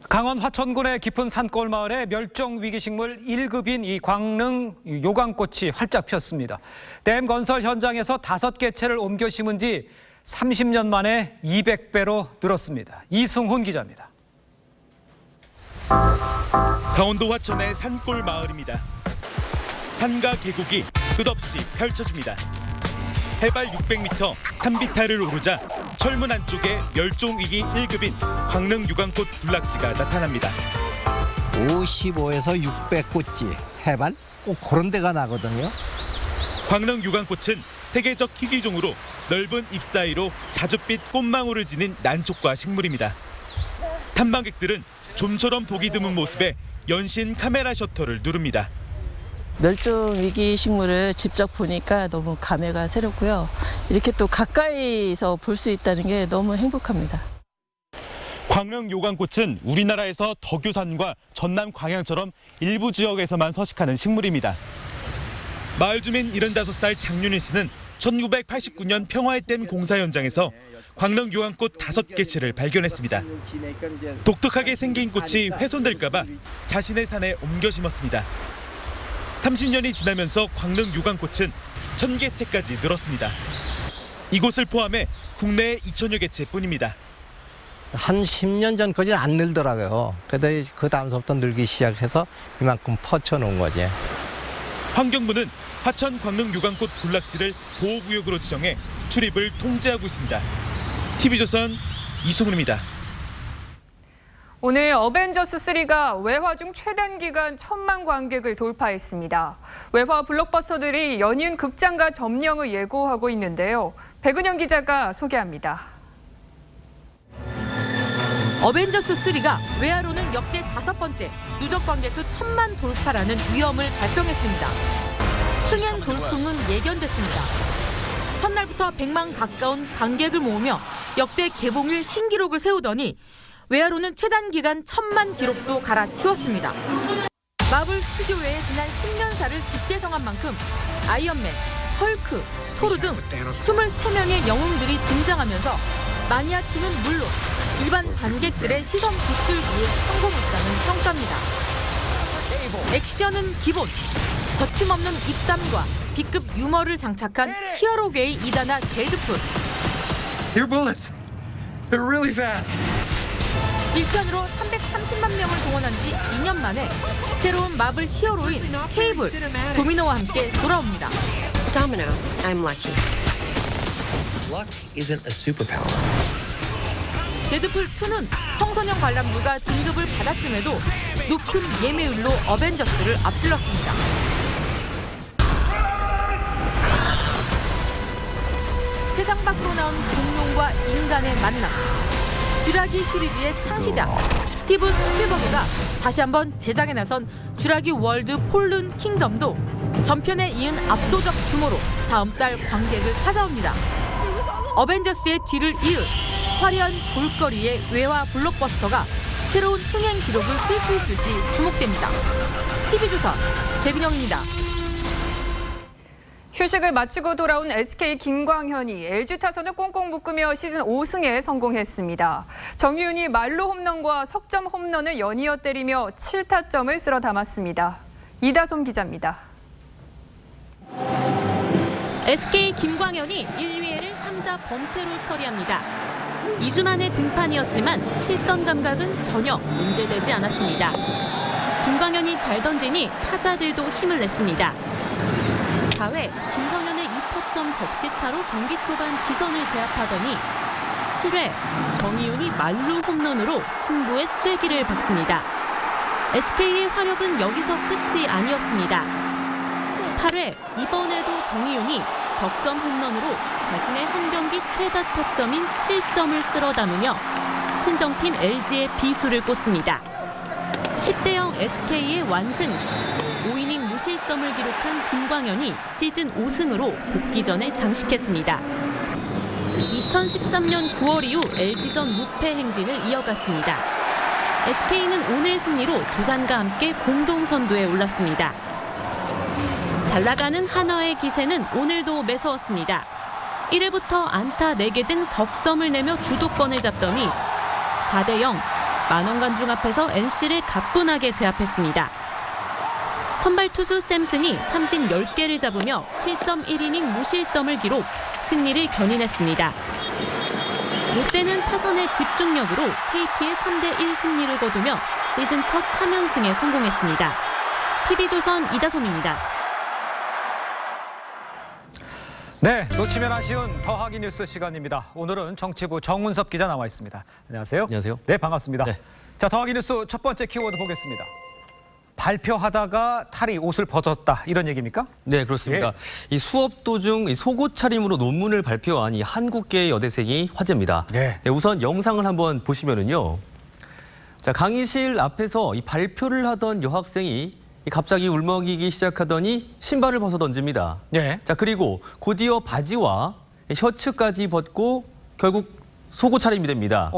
강원 화천군의 깊은 산골 마을에 멸종 위기식물 1급인 이 광릉 요강꽃이 활짝 피었습니다. 댐 건설 현장에서 5개체를 옮겨 심은 지 30년 만에 200배로 늘었습니다. 이승훈 기자입니다. 강원도 화천의 산골 마을입니다. 산과 계곡이 끝없이 펼쳐집니다. 해발 600m 산비탈을 오르자 철문 안쪽에 멸종위기 1급인 광릉 유광꽃 군락지가 나타납니다. 55에서 600꽃지 해발 꼭 그런 데가 나거든요. 광릉 유광꽃은 세계적 희귀종으로 넓은 잎 사이로 자줏빛 꽃망울을 지닌 난촉과 식물입니다. 탐방객들은 좀처럼 보기 드문 모습에 연신 카메라 셔터를 누릅니다. 멸종 위기 식물을 직접 보니까 너무 감회가 새롭고요. 이렇게 또 가까이서 볼 수 있다는 게 너무 행복합니다. 광릉 요강꽃은 우리나라에서 덕유산과 전남 광양처럼 일부 지역에서만 서식하는 식물입니다. 마을 주민 75살 장윤희 씨는 1989년 평화의 댐 공사 현장에서 광릉 요강꽃 5개체를 발견했습니다. 독특하게 생긴 꽃이 훼손될까 봐 자신의 산에 옮겨 심었습니다. 30년이 지나면서 광릉 요강꽃은 1000개체까지 늘었습니다. 이곳을 포함해 국내에 2000여 개체뿐입니다. 한 10년 전까지는 안 늘더라고요. 그래도 그 다음서부터 늘기 시작해서 이만큼 퍼쳐놓은 거지. 환경부는 하천 광릉 요강꽃 군락지를 보호구역으로 지정해 출입을 통제하고 있습니다. TV조선 이승훈입니다. 오늘 어벤져스 3가 외화 중 최단 기간 1000만 관객을 돌파했습니다. 외화 블록버스터들이 연이은 극장가 점령을 예고하고 있는데요. 백은영 기자가 소개합니다. 어벤져스 3가 외화로는 역대 5번째 누적 관객수 1000만 돌파라는 위험을 달성했습니다. 흥행 돌풍은 예견됐습니다. 첫날부터 100만 가까운 관객을 모으며 역대 개봉일 신기록을 세우더니 외화로는 최단 기간 1000만 기록도 갈아치웠습니다. 마블 스튜디오 외에 지난 10년사를 집대성한 만큼 아이언맨, 헐크, 토르 등 23명의 영웅들이 등장하면서 마니아층은 물론 일반 관객들의 시선 빗들기에 성공했다는 평가입니다. 액션은 기본, 거침없는 입담과 B급 유머를 장착한 히어로계의 이단아 데드풀. Your bullets, they're really fast. 1편으로 330만 명을 동원한 지 2년 만에 새로운 마블 히어로인 케이블, 도미노와 함께 돌아옵니다. Domino, I'm lucky. Luck isn't a superpower. 데드풀2는 청소년 관람료가 등급을 받았음에도 높은 예매율로 어벤져스를 앞질렀습니다. 세상 밖으로 나온 공룡과 인간의 만남. 쥬라기 시리즈의 창시자 스티븐 스필버그가 다시 한번 제작에 나선 쥬라기 월드 폴른 킹덤도 전편에 이은 압도적 규모로 다음 달 관객을 찾아옵니다. 어벤져스의 뒤를 이을 화려한 볼거리의 외화 블록버스터가 새로운 흥행 기록을 쓸 수 있을지 주목됩니다. TV조선 백은영입니다. 휴식을 마치고 돌아온 SK 김광현이 LG 타선을 꽁꽁 묶으며 시즌 5승에 성공했습니다. 정희윤이 말로 홈런과 석점 홈런을 연이어 때리며 7타점을 쓸어 담았습니다. 이다솜 기자입니다. SK 김광현이 1위에를 3자 범퇴로 처리합니다. 2주 만의 등판이었지만 실전 감각은 전혀 문제되지 않았습니다. 김광현이 잘 던지니 타자들도 힘을 냈습니다. 4회 김성현의 2타점 적시타로 경기 초반 기선을 제압하더니 7회 정희윤이 말루 홈런으로 승부의 쐐기를 박습니다. SK의 화력은 여기서 끝이 아니었습니다. 8회 이번에도 정희윤이 석점 홈런으로 자신의 한 경기 최다 타점인 7점을 쓸어 담으며 친정팀 LG의 비수를 꽂습니다. 10대0 SK의 완승. 5이닝 무실점을 기록한 김광현이 시즌 5승으로 복귀전에 장식했습니다. 2013년 9월 이후 LG전 무패 행진을 이어갔습니다. SK는 오늘 승리로 두산과 함께 공동 선두에 올랐습니다. 잘 나가는 한화의 기세는 오늘도 매서웠습니다. 1회부터 안타 4개 등 석점을 내며 주도권을 잡더니 4대0 만원관중 앞에서 NC를 가뿐하게 제압했습니다. 선발 투수 샘슨이 삼진 10개를 잡으며 7.1이닝 무실점을 기록, 승리를 견인했습니다. 롯데는 타선의 집중력으로 KT의 3대1 승리를 거두며 시즌 첫 3연승에 성공했습니다. TV조선 이다솜입니다. 네, 놓치면 아쉬운 더하기 뉴스 시간입니다. 오늘은 정치부 정운섭 기자 나와 있습니다. 안녕하세요. 안녕하세요. 네, 반갑습니다. 네. 자, 더하기 뉴스 첫 번째 키워드 보겠습니다. 발표하다가 탈이 옷을 벗었다, 이런 얘기입니까? 네, 그렇습니다. 예. 이 수업 도중 속옷 차림으로 논문을 발표한 이 한국계 여대생이 화제입니다. 네. 네, 우선 영상을 한번 보시면은요. 자, 강의실 앞에서 이 발표를 하던 여학생이 갑자기 울먹이기 시작하더니 신발을 벗어 던집니다. 네. 자, 그리고 곧이어 바지와 셔츠까지 벗고 결국 속옷 차림이 됩니다.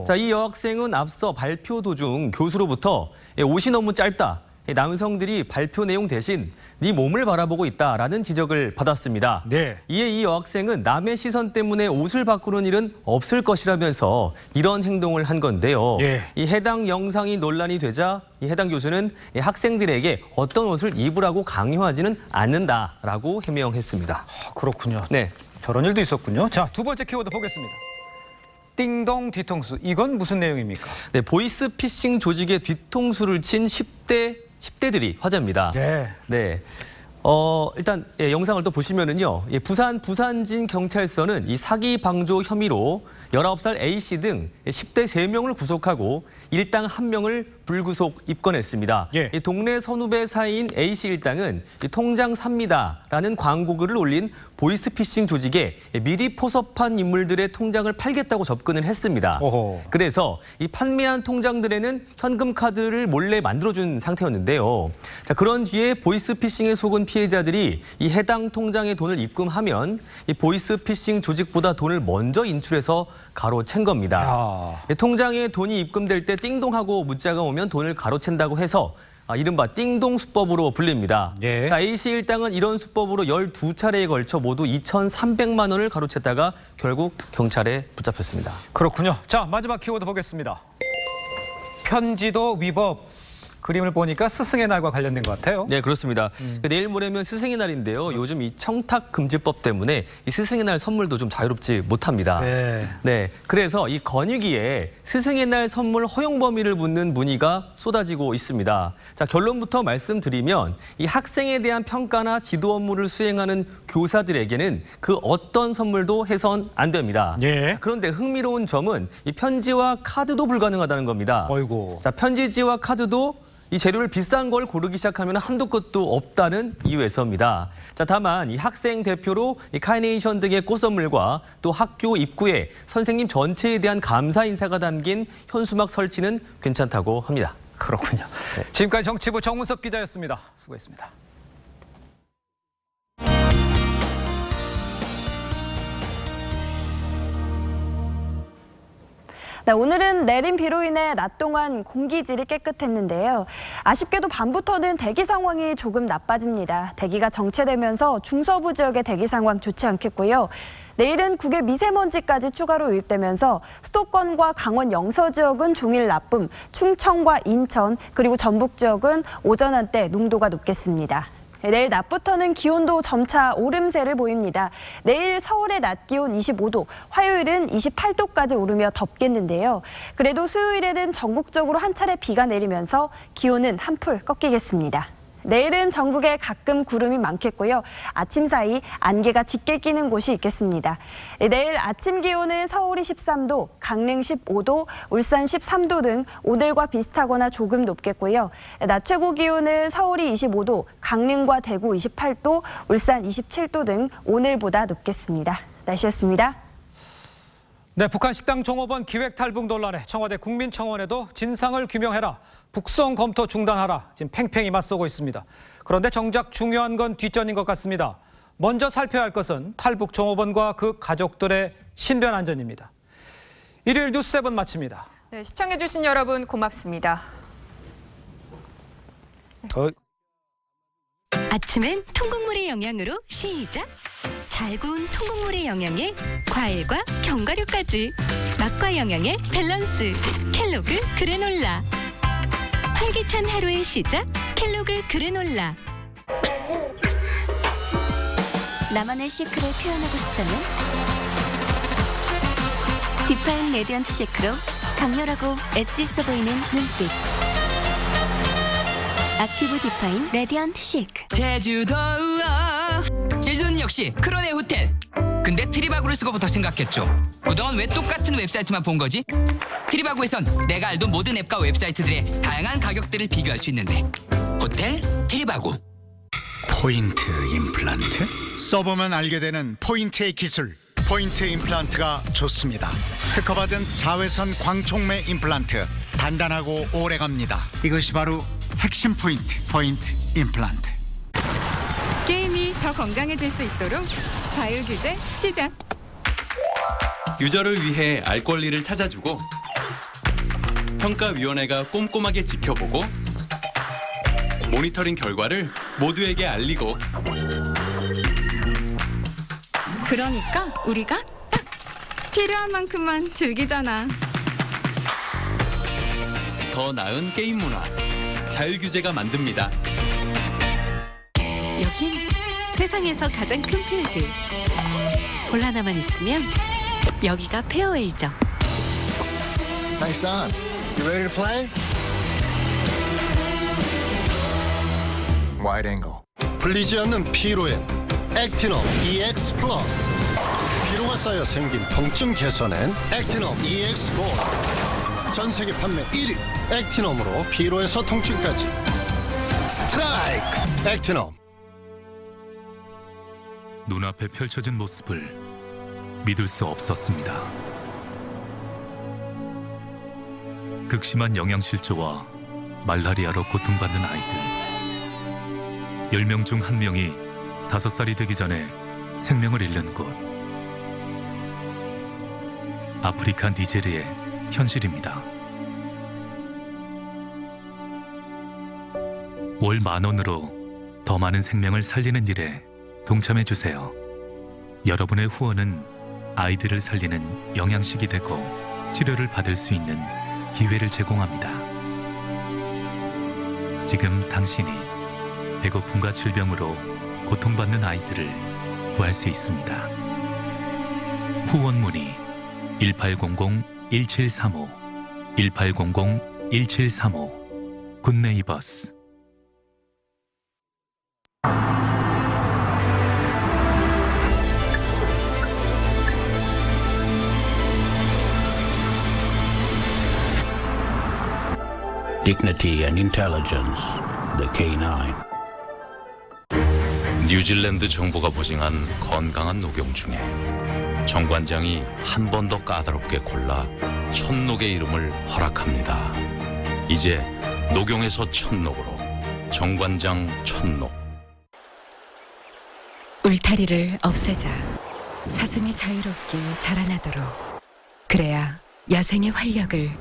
자, 이 여학생은 앞서 발표 도중 교수로부터 옷이 너무 짧다. 남성들이 발표 내용 대신 네 몸을 바라보고 있다라는 지적을 받았습니다. 이에 이 여학생은 남의 시선 때문에 옷을 바꾸는 일은 없을 것이라면서 이런 행동을 한 건데요. 이 해당 영상이 논란이 되자 이 해당 교수는 이 학생들에게 어떤 옷을 입으라고 강요하지는 않는다라고 해명했습니다. 그렇군요. 네, 저런 일도 있었군요. 자, 두 번째 키워드 보겠습니다. 띵동 뒤통수. 이건 무슨 내용입니까? 네, 보이스피싱 조직의 뒤통수를 친 10대들이 화제입니다. 네. 일단 영상을 또 보시면은요. 부산 부산진 경찰서는 이 사기 방조 혐의로 19살 A씨 등 10대 3명을 구속하고 일당 1명을 불구속 입건했습니다. 이 동네 선후배 사이인 A씨 일당은 통장 삽니다라는 광고글을 올린 보이스피싱 조직에 미리 포섭한 인물들의 통장을 팔겠다고 접근을 했습니다. 그래서 이 판매한 통장들에는 현금 카드를 몰래 만들어준 상태였는데요. 자, 그런 뒤에 보이스피싱에 속은 피해자들이 이 해당 통장에 돈을 입금하면 이 보이스피싱 조직보다 돈을 먼저 인출해서 가로챈 겁니다. 통장에 돈이 입금될 때 띵동하고 문자가 오면 돈을 가로챈다고 해서 이른바 띵동 수법으로 불립니다. 자, A씨 일당은 이런 수법으로 12차례에 걸쳐 모두 2,300만 원을 가로챘다가 결국 경찰에 붙잡혔습니다. 그렇군요. 자, 마지막 키워드 보겠습니다. 편지도 위법. 그림을 보니까 스승의 날과 관련된 것 같아요. 네, 그렇습니다. 내일 모레면 스승의 날인데요. 요즘 이 청탁금지법 때문에 이 스승의 날 선물도 좀 자유롭지 못합니다. 네, 그래서 이 건의기에 스승의 날 선물 허용 범위를 묻는 문의가 쏟아지고 있습니다. 자, 결론부터 말씀드리면 이 학생에 대한 평가나 지도 업무를 수행하는 교사들에게는 그 어떤 선물도 해선 안 됩니다. 그런데 흥미로운 점은 이 편지와 카드도 불가능하다는 겁니다. 자, 편지지와 카드도 이 재료를 비싼 걸 고르기 시작하면 한도 끝도 없다는 이유에서입니다. 자, 다만 이 학생 대표로 이 카네이션 등의 꽃선물과 또 학교 입구에 선생님 전체에 대한 감사 인사가 담긴 현수막 설치는 괜찮다고 합니다. 그렇군요. 지금까지 정치부 정문섭 기자였습니다. 수고했습니다. 네, 오늘은 내린 비로 인해 낮 동안 공기질이 깨끗했는데요. 아쉽게도 밤부터는 대기 상황이 조금 나빠집니다. 대기가 정체되면서 중서부 지역의 대기 상황 좋지 않겠고요. 내일은 국외 미세먼지까지 추가로 유입되면서 수도권과 강원 영서 지역은 종일 나쁨, 충청과 인천 그리고 전북 지역은 오전 한때 농도가 높겠습니다. 내일 낮부터는 기온도 점차 오름세를 보입니다. 내일 서울의 낮 기온 25도, 화요일은 28도까지 오르며 덥겠는데요. 그래도 수요일에는 전국적으로 한 차례 비가 내리면서 기온은 한풀 꺾이겠습니다. 내일은 전국에 가끔 구름이 많겠고요. 아침 사이 안개가 짙게 끼는 곳이 있겠습니다. 내일 아침 기온은 서울이 13도, 강릉 15도, 울산 13도 등 오늘과 비슷하거나 조금 높겠고요. 낮 최고 기온은 서울이 25도, 강릉과 대구 28도, 울산 27도 등 오늘보다 높겠습니다. 날씨였습니다. 네, 북한 식당 종업원 기획 탈북 논란에 청와대 국민청원에도 진상을 규명해라, 북송 검토 중단하라 지금 팽팽히 맞서고 있습니다. 그런데 정작 중요한 건 뒷전인 것 같습니다. 먼저 살펴야 할 것은 탈북 종업원과 그 가족들의 신변 안전입니다. 일요일 뉴스7 마칩니다. 네, 시청해주신 여러분 고맙습니다. 아침엔 통곡물의 영양으로 시작! 잘 구운 통곡물의 영양에 과일과 견과류까지 맛과 영양의 밸런스 켈로그 그래놀라. 활기찬 하루의 시작 켈로그 그래놀라. 나만의 시크를 표현하고 싶다면 디파인 레디언트 시크로 강렬하고 엣지 있어 보이는 눈빛. 액티브 디파인 레디언트 시크. 제주도 제주는 역시 크로네 호텔. 근데 트리바구를 쓰고부터 생각했죠. 그동안 왜 똑같은 웹사이트만 본 거지? 트리바구에선 내가 알던 모든 앱과 웹사이트들의 다양한 가격들을 비교할 수 있는데 호텔 트리바구. 포인트 임플란트? 써보면 알게 되는 포인트의 기술. 포인트 임플란트가 좋습니다. 특허받은 자외선 광촉매 임플란트. 단단하고 오래갑니다. 이것이 바로 핵심 포인트. 포인트 임플란트. 게임이 더 건강해질 수 있도록 자율 규제 시작. 유저를 위해 알 권리를 찾아주고 평가위원회가 꼼꼼하게 지켜보고 모니터링 결과를 모두에게 알리고 그러니까 우리가 딱 필요한 만큼만 즐기잖아. 더 나은 게임 문화 자율규제가 만듭니다. 여긴 세상에서 가장 큰 필드. 볼 하나만 있으면 여기가 페어웨이죠. Nice on. You ready to play? Wide angle. 풀리지 않는 피로엔 액티넘 EX 플러스. 피로가 쌓여 생긴 통증 개선엔 액티넘 EX 골드. 전 세계 판매 1위 액티넘으로 피로에서 통증까지. 스트라이크! 액티넘. 눈앞에 펼쳐진 모습을 믿을 수 없었습니다. 극심한 영양실조와 말라리아로 고통받는 아이들. 10명 중 1명이 5살이 되기 전에 생명을 잃는 곳. 아프리카 니제리의 현실입니다. 월 10,000원으로 더 많은 생명을 살리는 일에 동참해 주세요. 여러분의 후원은 아이들을 살리는 영양식이 되고 치료를 받을 수 있는 기회를 제공합니다. 지금 당신이 배고픔과 질병으로 고통받는 아이들을 구할 수 있습니다. 후원 문의 1800-1735 1800-1735 굿네이버스. Dignity and intelligence, the K9. 뉴질랜드 정부가 보증한 건강한 녹용 중에 정관장이 한 번 더 까다롭게 골라 천녹의 이름을 허락합니다. 이제 녹용에서 천녹으로 정관장 천녹. 울타리를 없애자. 사슴이 자유롭게 자라나도록. 그래야 야생의 활력을